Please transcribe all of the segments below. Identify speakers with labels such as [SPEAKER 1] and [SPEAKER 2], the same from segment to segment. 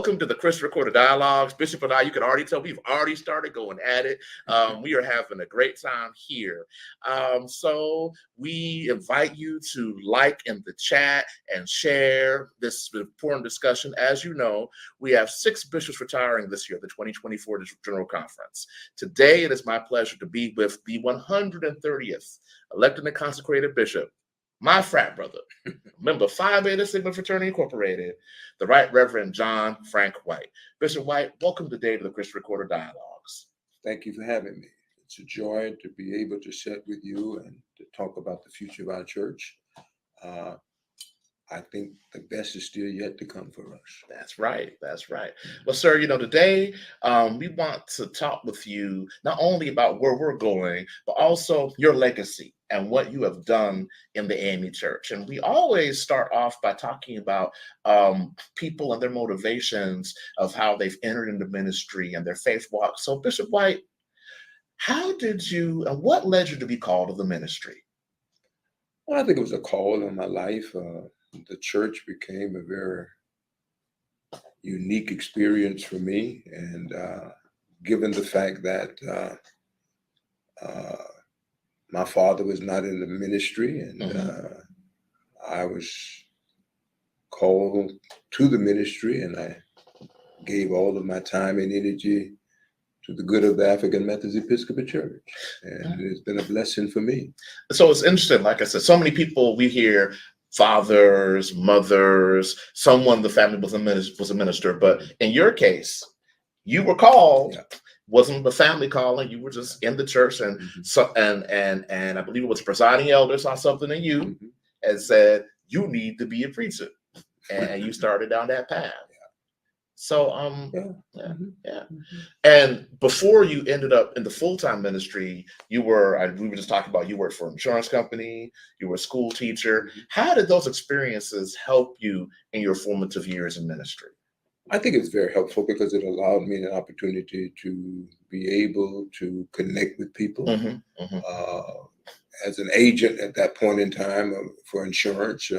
[SPEAKER 1] welcome to the Christian Recorder Dialogues. Bishop and I, you can already tell we've already started going at it. We are having a great time here. So we invite you to like in the chat and share this important discussion. As you know, we have 6 bishops retiring this year, the 2024 General Conference. Today, it is my pleasure to be with the 130th elected and consecrated bishop, my frat brother, member Phi Beta Sigma Fraternity Incorporated, the Right Reverend John Frank White. Bishop White, welcome today to the Christian Recorder Dialogues.
[SPEAKER 2] Thank you for having me. It's a joy to be able to sit with you and to talk about the future of our church. I think the best is still yet to come for us.
[SPEAKER 1] That's right. That's right. Well, sir, today we want to talk with you not only about where we're going, but also your legacy and what you have done in the AME Church. And we always start off by talking about people and their motivations of how they've entered into ministry and their faith walk. So, Bishop White, how did you and what led you to be called to the ministry?
[SPEAKER 2] Well, I think it was a call in my life. The church became a very unique experience for me. And given the fact that my father was not in the ministry and I was called to the ministry, and I gave all of my time and energy to the good of the African Methodist Episcopal Church. And it's been a blessing for me.
[SPEAKER 1] So it's interesting, like I said, so many people we hear, fathers, mothers, someone in the family was a minister, but in your case, you were called. Yeah. Wasn't the family calling, you were just in the church, and so and I believe it was the presiding elder saw something in you and said, you need to be a preacher. And you started down that path. So and before you ended up in the full-time ministry, we were just talking about, you worked for an insurance company, you were a school teacher. How did those experiences help you in your formative years in ministry?
[SPEAKER 2] I think it's very helpful because it allowed me an opportunity to be able to connect with people. As an agent at that point in time for insurance,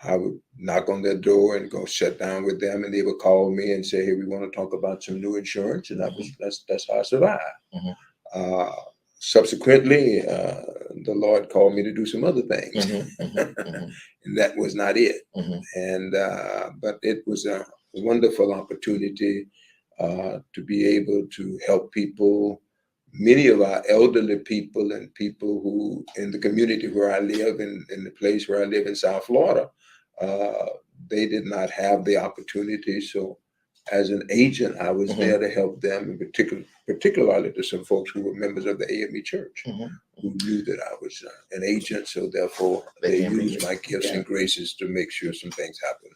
[SPEAKER 2] I would knock on their door and go sit down with them, and they would call me and say, hey, we want to talk about some new insurance. And that's how I survived. Subsequently, the Lord called me to do some other things. And that was not it. And but it was a wonderful opportunity to be able to help people. Many of our elderly people and people who in the community where I live, in the place where I live in South Florida, they did not have the opportunity. So as an agent, I was there to help them, in particularly to some folks who were members of the AME Church, who knew that I was an agent. So therefore, they used my gifts and graces to make sure some things happen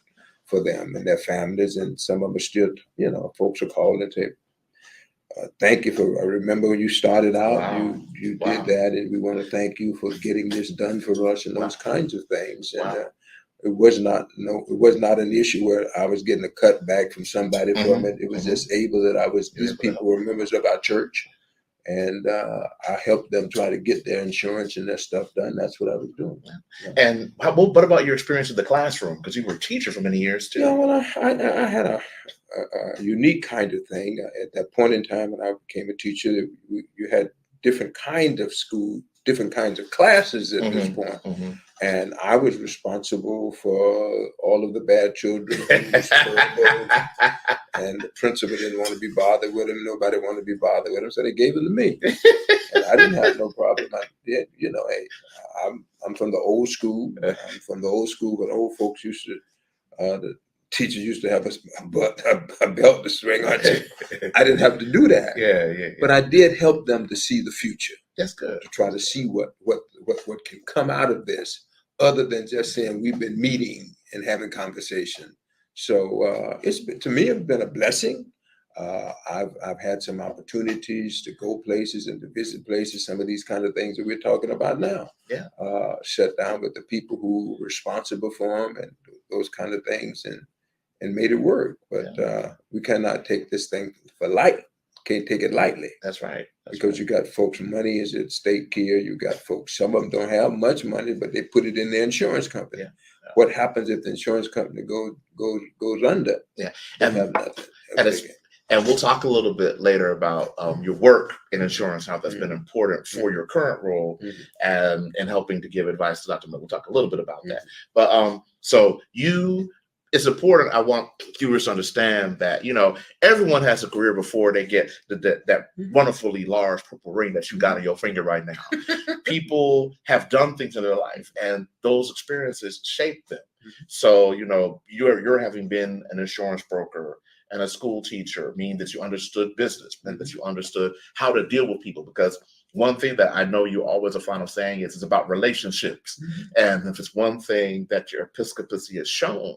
[SPEAKER 2] for them and their families. And some of them are still, folks are calling and say, thank you for, I remember when you started out, you did that, and we want to thank you for getting this done for us, and those kinds of things. And it was not an issue where I was getting a cut back from somebody from it. It was just able that these people were members of our church, and I helped them try to get their insurance and their stuff done. That's what I was doing.
[SPEAKER 1] And what about your experience in the classroom? Because you were a teacher for many years too.
[SPEAKER 2] Yeah, well, I had a unique kind of thing. At that point in time when I became a teacher, you had different kind of school, different kinds of classes at this point. And I was responsible for all of the bad children. And the principal didn't want to be bothered with him. Nobody wanted to be bothered with him. So they gave him to me. And I didn't have no problem. Hey, I'm from the old school. I'm from the old school where old folks used to, the teachers used to have a belt to string on. I didn't have to do that.
[SPEAKER 1] Yeah.
[SPEAKER 2] But I did help them to see the future.
[SPEAKER 1] That's good.
[SPEAKER 2] To try to see what can come out of this, other than just saying we've been meeting and having conversation. So to me, it's been a blessing. I've had some opportunities to go places and to visit places, some of these kind of things that we're talking about now.
[SPEAKER 1] Yeah.
[SPEAKER 2] Sat down with the people who were responsible for them and those kind of things, and made it work. But we cannot take this thing for light. Can't take it lightly.
[SPEAKER 1] That's right.
[SPEAKER 2] Because you got folks, money is at stake here. You got folks, some of them don't have much money, but they put it in their insurance company. What happens if the insurance company goes under?
[SPEAKER 1] Yeah,
[SPEAKER 2] They
[SPEAKER 1] and
[SPEAKER 2] have nothing.
[SPEAKER 1] and we'll talk a little bit later about your work in insurance, how that's been important for your current role, and helping to give advice to Dr. Miller. We'll talk a little bit about that. But so it's important. I want viewers to understand that, you know, everyone has a career before they get that wonderfully large purple ring that you got on your finger right now. People have done things in their life, and those experiences shape them. So, you know, you're having been an insurance broker and a school teacher, meaning that you understood business, meant that you understood how to deal with people. Because one thing that I know you always are fond of saying is it's about relationships. And if it's one thing that your episcopacy has shown,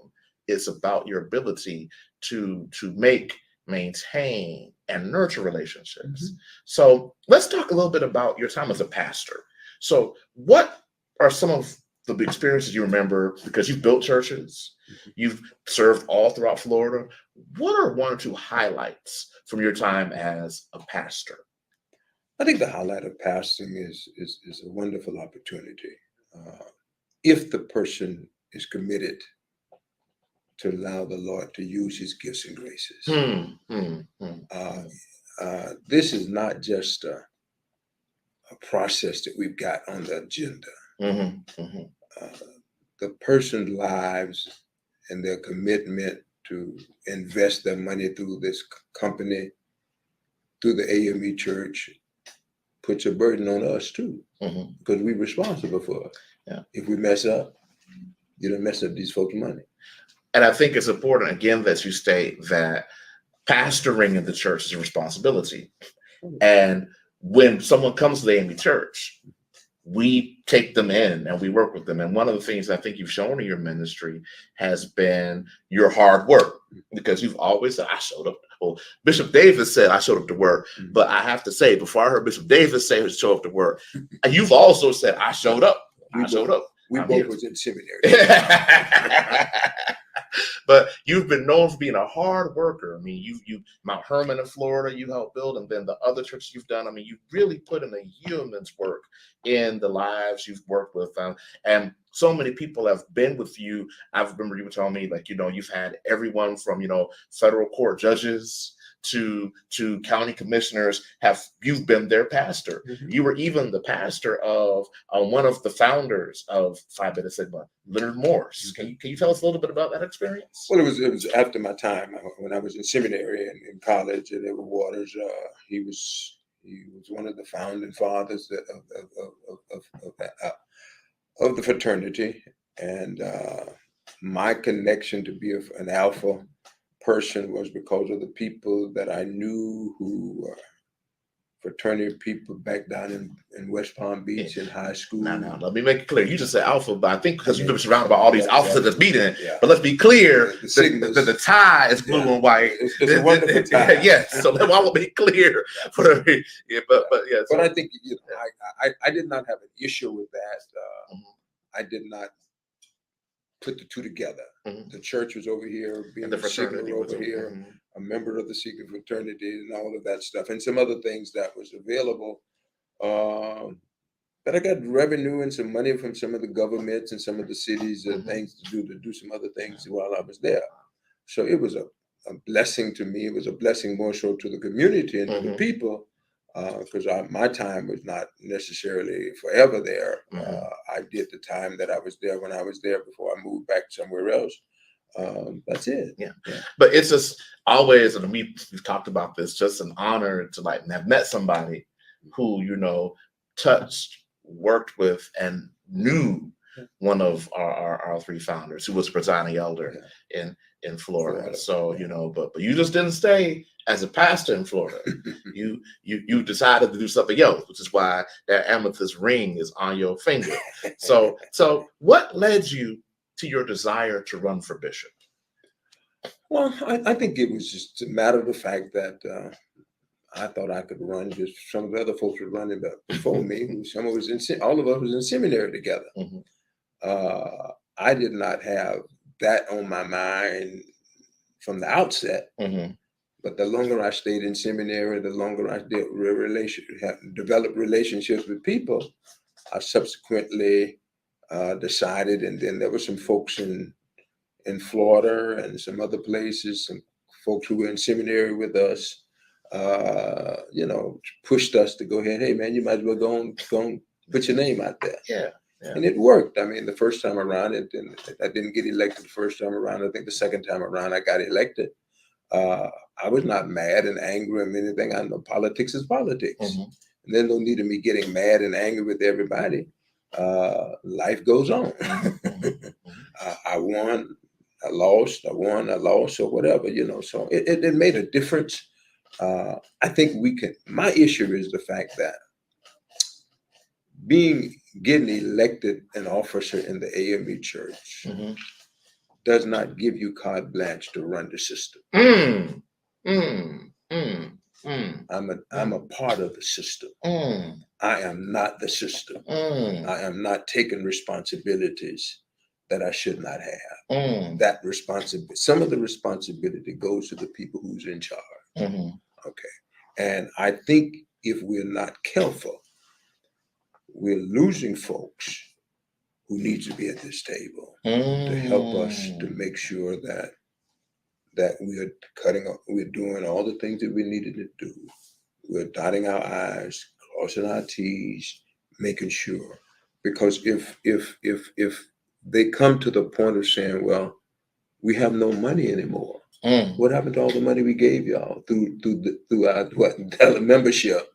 [SPEAKER 1] it's about your ability to make, maintain, and nurture relationships. So let's talk a little bit about your time as a pastor. So what are some of the experiences you remember, because you've built churches, you've served all throughout Florida? What are one or two highlights from your time as a pastor?
[SPEAKER 2] I think the highlight of pastoring is a wonderful opportunity. If the person is committed to allow the Lord to use his gifts and graces. This is not just a process that we've got on the agenda. The person's lives and their commitment to invest their money through this company, through the AME Church, puts a burden on us too, because we're responsible for it. If we mess up, you don't mess up these folks' money.
[SPEAKER 1] And I think it's important, again, that you state that pastoring in the church is a responsibility. And when someone comes to the AME Church, we take them in and we work with them. And one of the things I think you've shown in your ministry has been your hard work, because you've always said, I showed up. Well, Bishop Davis said, I showed up to work. But I have to say, before I heard Bishop Davis say, show up to work, you've also said, I showed up. I showed up.
[SPEAKER 2] We both was in seminary.
[SPEAKER 1] But you've been known for being a hard worker. I mean, you Mount Hermon in Florida, you helped build, and then the other churches you've done. I mean, you really put in a yeoman's work in the lives you've worked with. And so many people have been with you. I remember you were telling me, like, you know, you've had everyone from, you know, federal court judges to county commissioners. You've been their pastor. You were even the pastor of one of the founders of Phi Beta Sigma, Leonard Morse. Can you tell us a little bit about that experience?
[SPEAKER 2] Well, it was after my time when I was in seminary and in college at Edward Waters. He was one of the founding fathers of the fraternity, and my connection to be an alpha person was because of the people that I knew who were fraternity people back down in West Palm Beach in high school.
[SPEAKER 1] Now, let me make it clear. You just said alpha, but I think because you've been surrounded by all these alphas that's meeting. But let's be clear, the tie is blue and white.
[SPEAKER 2] It's a wonderful tie.
[SPEAKER 1] Yes, so I want to be clear. But
[SPEAKER 2] I think, you know, I did not have an issue with that. I did not put the two together. The church was over here, being the fraternity over here, a member of the secret fraternity, and all of that stuff, and some other things that was available. But I got revenue and some money from some of the governments and some of the cities and things to do some other things while I was there. So it was a blessing to me. It was a blessing more so to the community and to the people, because my time was not necessarily forever there. I did the time that I was there when I was there before I moved back somewhere else. That's it.
[SPEAKER 1] Yeah. But it's just always, and we've talked about this, just an honor to like have met somebody who, you know, touched, worked with, and knew one of our three founders, who was the presiding elder in Florida. So, you know, but you just didn't stay as a pastor in Florida. you decided to do something else, which is why that amethyst ring is on your finger. So what led you to your desire to run for bishop?
[SPEAKER 2] Well, I think it was just a matter of the fact that I thought I could run. Just some of the other folks were running before me. All of us was in seminary together. I did not have that on my mind from the outset. But the longer I stayed in seminary, the longer I developed relationships with people, I subsequently decided, and then there were some folks in Florida and some other places, some folks who were in seminary with us, pushed us to go ahead. Hey man, you might as well go and put your name out there.
[SPEAKER 1] Yeah. Yeah.
[SPEAKER 2] And it worked. I mean, the first time around, I didn't get elected the first time around. I think the second time around I got elected. I was not mad and angry or anything. I know politics is politics.
[SPEAKER 1] Mm-hmm.
[SPEAKER 2] And there's no need of me getting mad and angry with everybody. Life goes on. I won, I lost, I won, I lost, or whatever, So it made a difference. I think my issue is the fact that getting elected an officer in the AME Church
[SPEAKER 1] mm-hmm.
[SPEAKER 2] does not give you carte blanche to run the system. I'm a part of the system. I am not the system. I am not taking responsibilities that I should not have. That responsibility, some of the responsibility goes to the people who's in charge. Okay. And I think if we're not careful, we're losing folks who need to be at this table to help us to make sure that we're doing all the things that we needed to do. We're dotting our I's, crossing our T's, making sure. Because if they come to the point of saying, well, we have no money anymore. What happened to all the money we gave y'all through our membership?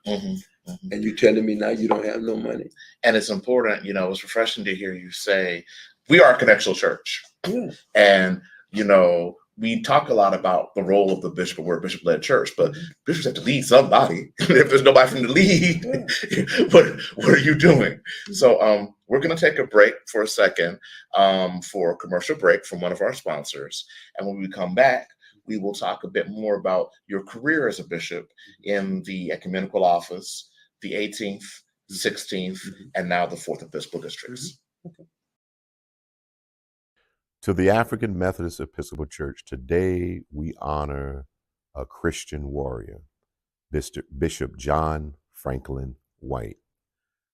[SPEAKER 2] And you're telling me now you don't have no money?
[SPEAKER 1] And it's important, it's refreshing to hear you say, we are a connectional church.
[SPEAKER 2] Yeah.
[SPEAKER 1] And, we talk a lot about the role of the bishop. We're a bishop-led church, but bishops have to lead somebody. If there's nobody for them to lead, what are you doing? So we're going to take a break for a second for a commercial break from one of our sponsors. And when we come back, we will talk a bit more about your career as a bishop in the ecumenical office, the 18th, 16th, and now the 4th Episcopal districts.
[SPEAKER 2] Okay.
[SPEAKER 3] To the African Methodist Episcopal Church, today we honor a Christian warrior, Bishop John Franklin White.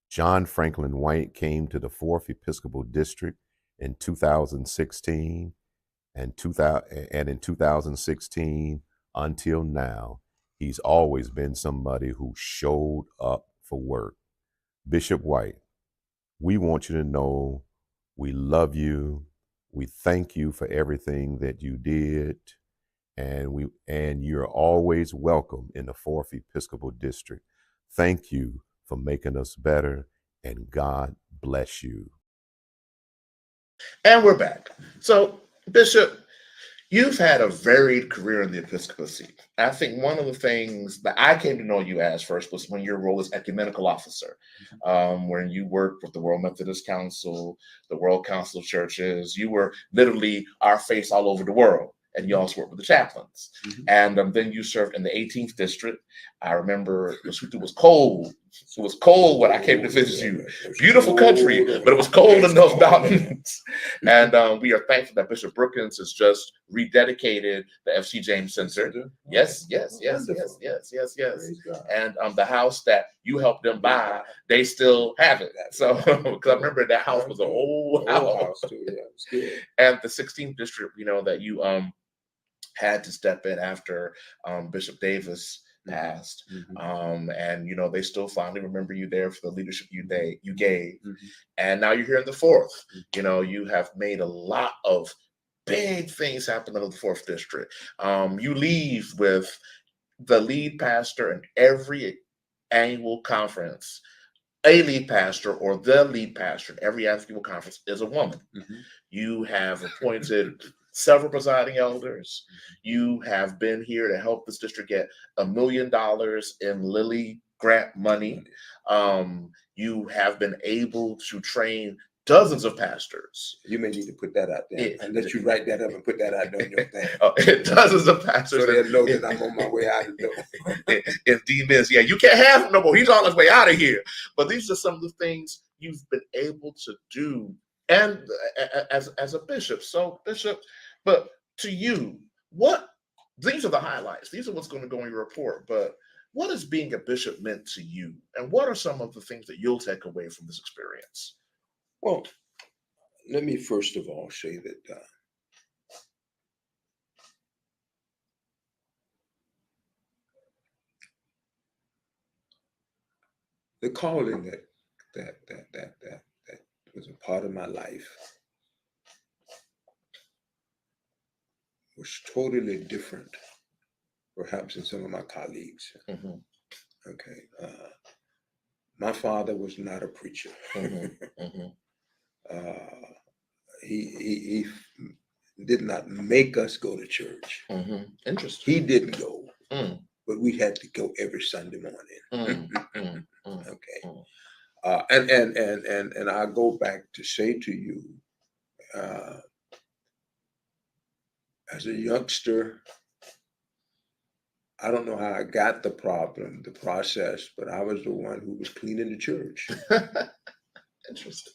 [SPEAKER 3] John Franklin White came to the 4th Episcopal District in 2016, and in 2016 until now, he's always been somebody who showed up for work. Bishop White, we want you to know we love you. We thank you for everything that you did, and you're always welcome in the 4th Episcopal District. Thank you for making us better, and God bless you.
[SPEAKER 1] And we're back. So, Bishop, you've had a varied career in the episcopacy. I think one of the things that I came to know you as first was when your role as ecumenical officer, when you worked with the World Methodist Council, the World Council of Churches. You were literally our face all over the world. And you also worked with the chaplains. And then you served in the 18th district. I remember it was cold. It was cold when I came to visit you. Beautiful country, but it was cold in those mountains. And we are thankful that Bishop Brookins has just rededicated the F.C. James Center. Yes. And the house that you helped them buy, they still have it. So, because I remember that house was an old house.
[SPEAKER 2] Too. Yeah, it was good.
[SPEAKER 1] And the 16th district, that you had to step in after Bishop Davis passed. And they still fondly remember you there for the leadership you gave. And now you're here in the 4th. You have made a lot of big things happen in the 4th district. You leave with the lead pastor in every annual conference. A lead pastor or the lead pastor in every annual conference is a woman. You have appointed several presiding elders. You have been here to help this district get $1 million in Lilly grant money. You have been able to train dozens of pastors.
[SPEAKER 2] You may need to put that out there. And let you write that up and put that out there in your thing.
[SPEAKER 1] Dozens of pastors.
[SPEAKER 2] So they'll know that I'm on my way out of the door.
[SPEAKER 1] Indeed, is. Yeah, you can't have him no more. He's on his way out of here. But these are some of the things you've been able to do, and as a bishop. So, Bishop, but to you, these are the highlights. These are what's going to go in your report. But what has being a bishop meant to you? And what are some of the things that you'll take away from this experience?
[SPEAKER 2] Well, let me first of all say that the calling that was a part of my life was totally different, perhaps, than some of my colleagues.
[SPEAKER 1] Mm-hmm.
[SPEAKER 2] Okay, my father was not a preacher.
[SPEAKER 1] Mm-hmm. Mm-hmm.
[SPEAKER 2] He did not make us go to church.
[SPEAKER 1] Mm-hmm. Interesting.
[SPEAKER 2] He didn't go,
[SPEAKER 1] but
[SPEAKER 2] we had to go every Sunday morning. Okay. And I go back to say to you, as a youngster, I don't know how I got the process, but I was the one who was cleaning the church.
[SPEAKER 1] Interesting.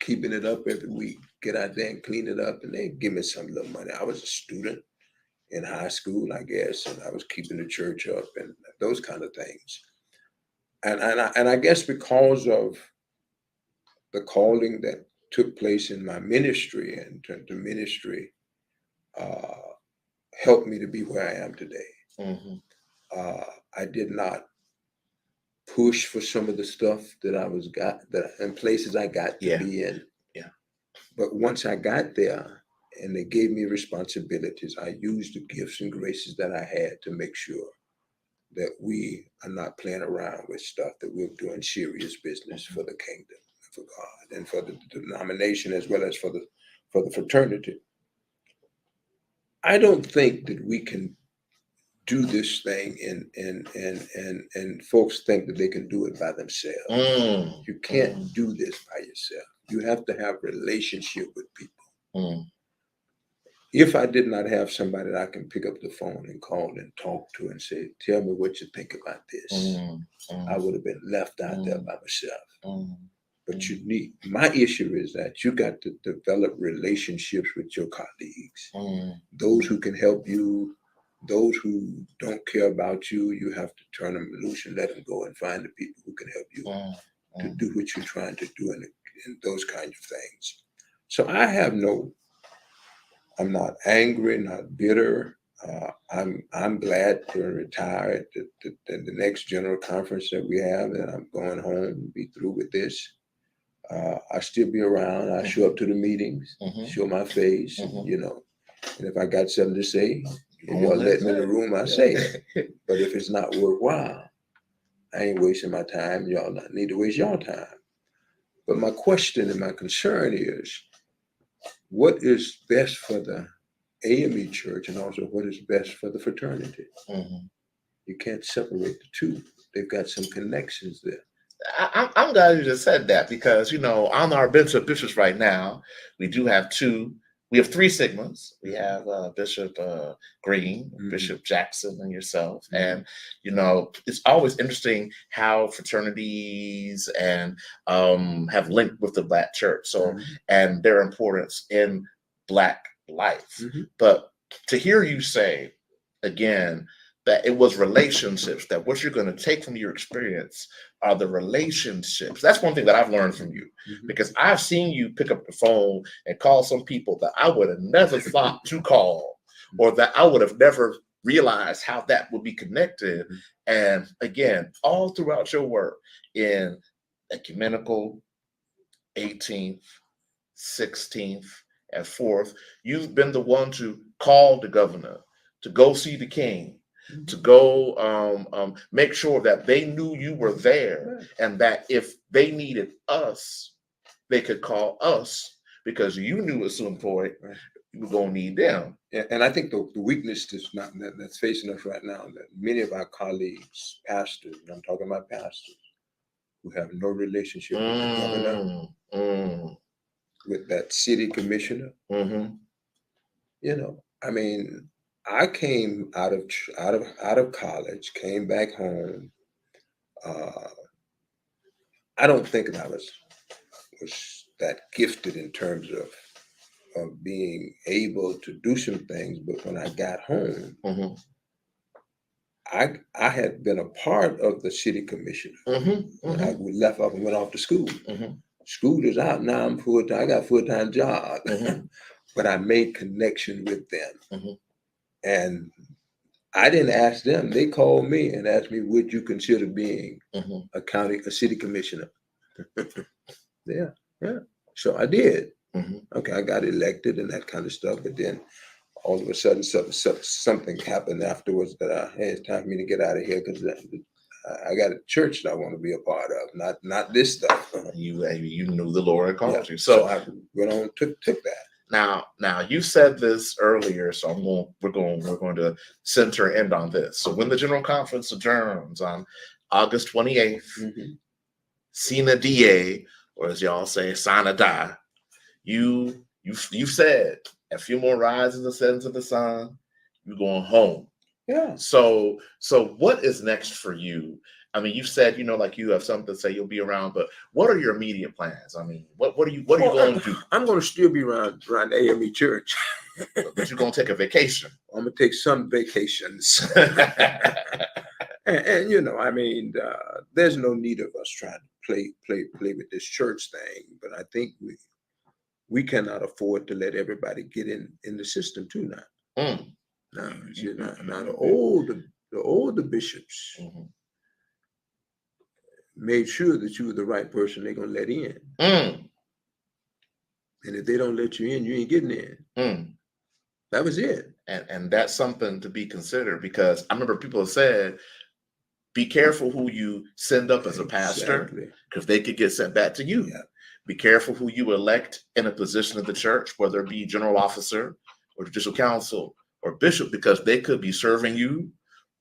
[SPEAKER 2] Keeping it up every week, get out there and clean it up, and they give me some little money. I was a student in high school, I guess, and I was keeping the church up and those kind of things. And I guess because of the calling that took place in my ministry, and the ministry helped me to be where I am today.
[SPEAKER 1] Mm-hmm.
[SPEAKER 2] I did not push for some of the stuff that in places I got to be in.
[SPEAKER 1] Yeah.
[SPEAKER 2] But once I got there and they gave me responsibilities, I used the gifts and graces that I had to make sure that we are not playing around with stuff, that we're doing serious business for the kingdom, for God, and for the denomination, as well as for the fraternity. I don't think that we can do this thing and folks think that they can do it by themselves. You can't do this by yourself. You have to have relationship with people. If I did not have somebody that I can pick up the phone and call and talk to and say, tell me what you think about this, I would have been left out there by myself. But you need, my issue is that you got to develop relationships with your colleagues, those who can help you. Those who don't care about you, you have to turn them loose and let them go and find the people who can help you to do what you're trying to do and those kinds of things. So I'm not angry, not bitter. I'm glad to retire at the next general conference that we have, and I'm going home and be through with this. I still be around. I show up to the meetings, show my face, and if I got something to say, y'all let me in the room, I say it. But if it's not worthwhile, I ain't wasting my time. Y'all not need to waste your time. But my question and my concern is, what is best for the AME Church, and also what is best for the fraternity? You can't separate the two. They've got some connections there.
[SPEAKER 1] I'm glad you just said that, because, on our bench of bishops right now, we have three sigmas. We have Bishop Green, Bishop Jackson, and yourself. And, it's always interesting how fraternities and have linked with the Black church. So, and their importance in Black life. But to hear you say, again, that it was relationships, that what you're going to take from your experience are the relationships. That's one thing that I've learned from you, because I've seen you pick up the phone and call some people that I would have never thought to call, or that I would have never realized how that would be connected. And again, all throughout your work in ecumenical, 18th, 16th, and 4th, you've been the one to call the governor, to go see the king, to go make sure that they knew you were there, and that if they needed us, they could call us, because you knew at some point you were going to need them.
[SPEAKER 2] And I think the weakness that's facing us right now, that many of our colleagues, pastors, and I'm talking about pastors, who have no relationship with the governor, with that city commissioner. I mean, I came out of college, came back home. I don't think that I was that gifted in terms of being able to do some things, but when I got home, I had been a part of the city commissioner when I left off and went off to school. school is out now. I'm full-time. I got a full-time job, but I made connection with them, and I didn't ask them. They called me and asked me, "Would you consider being a city commissioner?" Yeah. So I did. Okay, I got elected and that kind of stuff, but then all of a sudden something happened afterwards that hey, it's time for me to get out of here because I got a church that I want to be a part of, not this stuff.
[SPEAKER 1] You knew the Lord called you,
[SPEAKER 2] so I went on took that.
[SPEAKER 1] Now you said this earlier, so we're going to center and end on this. So when the General Conference adjourns on August 28th, Sina Die, or as y'all say, Sana Die, you've said a few more rises and settings of the sun, you're going home.
[SPEAKER 2] Yeah.
[SPEAKER 1] So what is next for you? I mean, you said, like you have something to say, you'll be around, but what are your immediate plans? I mean, what are you going to do?
[SPEAKER 2] I'm going to still be around AME Church.
[SPEAKER 1] But you're going to take a vacation.
[SPEAKER 2] I'm going to take some vacations. and I mean, there's no need of us trying to play with this church thing, but I think we cannot afford to let everybody get in the system too now. Now, the older bishops made sure that you were the right person they're going to let in. And if they don't let you in, you ain't getting in. That was it.
[SPEAKER 1] And that's something to be considered, because I remember people have said, be careful who you send up as a pastor, because they could get sent back to you.
[SPEAKER 2] Yeah.
[SPEAKER 1] Be careful who you elect in a position of the church, whether it be general officer or judicial council or bishop, because they could be serving you,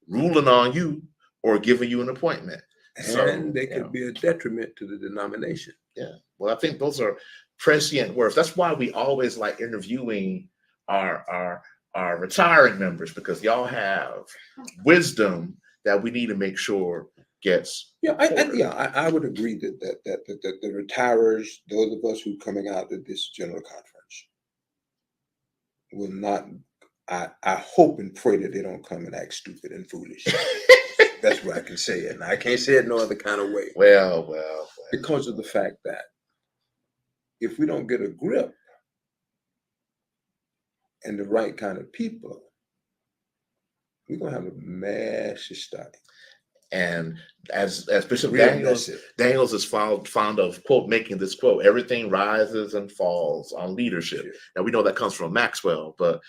[SPEAKER 1] ruling on you, or giving you an appointment.
[SPEAKER 2] And they could be a detriment to the denomination.
[SPEAKER 1] Yeah. Well, I think those are prescient words. That's why we always like interviewing our retiring members, because y'all have wisdom that we need to make sure gets.
[SPEAKER 2] I would agree that the retirers, those of us who are coming out of this general conference, will not. I hope and pray that they don't come and act stupid and foolish. That's what I can say it. And I can't say it no other kind of way.
[SPEAKER 1] Well.
[SPEAKER 2] Because of the fact that if we don't get a grip and the right kind of people, we're going to have a massive study.
[SPEAKER 1] And as Bishop Daniels is fond of making this quote, everything rises and falls on leadership. Sure. Now we know that comes from Maxwell, but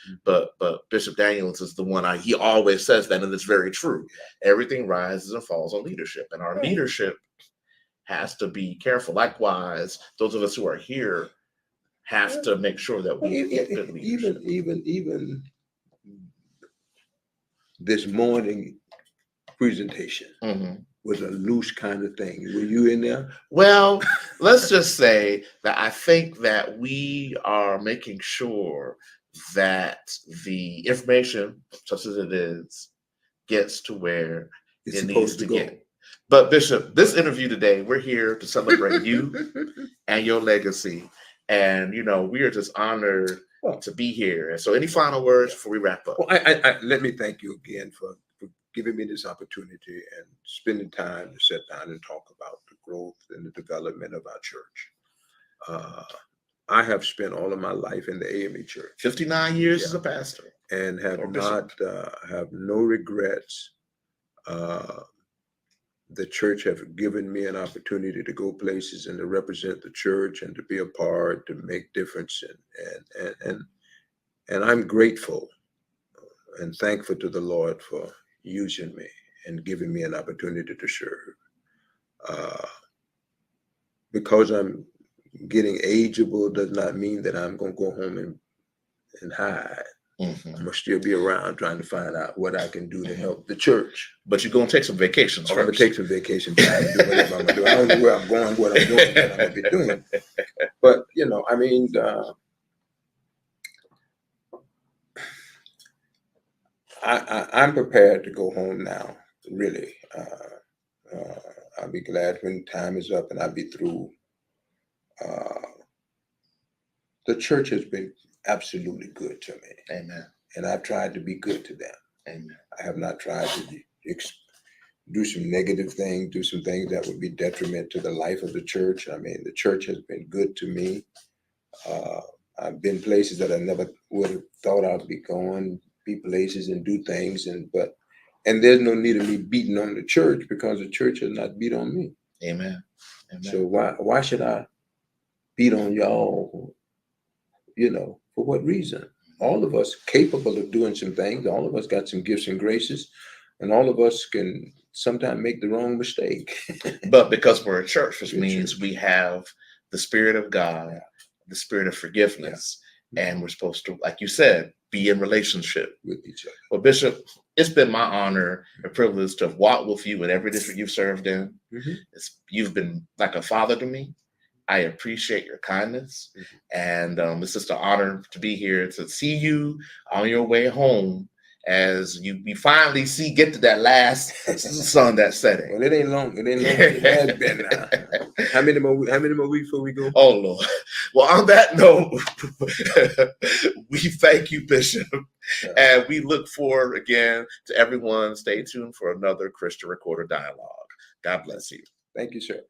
[SPEAKER 1] Bishop Daniels is the one he always says that, and it's very true. Everything rises and falls on leadership, and our leadership has to be careful. Likewise, those of us who are here have to make sure that we get good leadership.
[SPEAKER 2] Even this morning presentation was a loose kind of thing. Were you in there?
[SPEAKER 1] Well, let's just say that I think that we are making sure that the information, such as it is, gets to where it needs to get. But Bishop, this interview today, we're here to celebrate you and your legacy. And, we are just honored to be here. And so any final words before we wrap up?
[SPEAKER 2] Well, I let me thank you again for giving me this opportunity and spending time to sit down and talk about the growth and the development of our church. I have spent all of my life in the AME Church.
[SPEAKER 1] 59 years as a pastor.
[SPEAKER 2] And have no regrets. The church have given me an opportunity to go places and to represent the church and to be a part, to make difference. And I'm grateful and thankful to the Lord for using me and giving me an opportunity to serve. Because I'm getting ageable does not mean that I'm going to go home and hide. I'm going to still be around trying to find out what I can do to help the church.
[SPEAKER 1] But you're going to take some vacations
[SPEAKER 2] I'm going to take some vacation time and do whatever I'm going to do. I don't know where I'm going, what I'm doing, what I'm going to be doing. But, I'm prepared to go home now, really. I'll be glad when time is up and I'll be through. The church has been absolutely good to me.
[SPEAKER 1] Amen.
[SPEAKER 2] And I've tried to be good to them.
[SPEAKER 1] Amen.
[SPEAKER 2] I have not tried to do some negative things, do some things that would be detriment to the life of the church. I mean, the church has been good to me. I've been places that I never would have thought I'd be going, be places and do things, and there's no need of me beating on the church because the church has not beat on me.
[SPEAKER 1] Amen. Amen.
[SPEAKER 2] So why should I beat on y'all? For what reason? All of us capable of doing some things. All of us got some gifts and graces, and all of us can sometimes make the wrong mistake.
[SPEAKER 1] But because we're a church, which means we have the Spirit of God, the Spirit of forgiveness, and we're supposed to, like you said, be in relationship
[SPEAKER 2] with each other.
[SPEAKER 1] Well, Bishop, it's been my honor and privilege to have walked with you in every district you've served in. You've been like a father to me. I appreciate your kindness, and it's just an honor to be here to see you on your way home as you finally get to that last sun that's setting.
[SPEAKER 2] Well, it ain't long. It ain't long. It has been now. How many more weeks before we go?
[SPEAKER 1] Oh Lord. Well, on that note, we thank you, Bishop, and we look forward again to everyone. Stay tuned for another Christian Recorder Dialogue. God bless you.
[SPEAKER 2] Thank you, sir.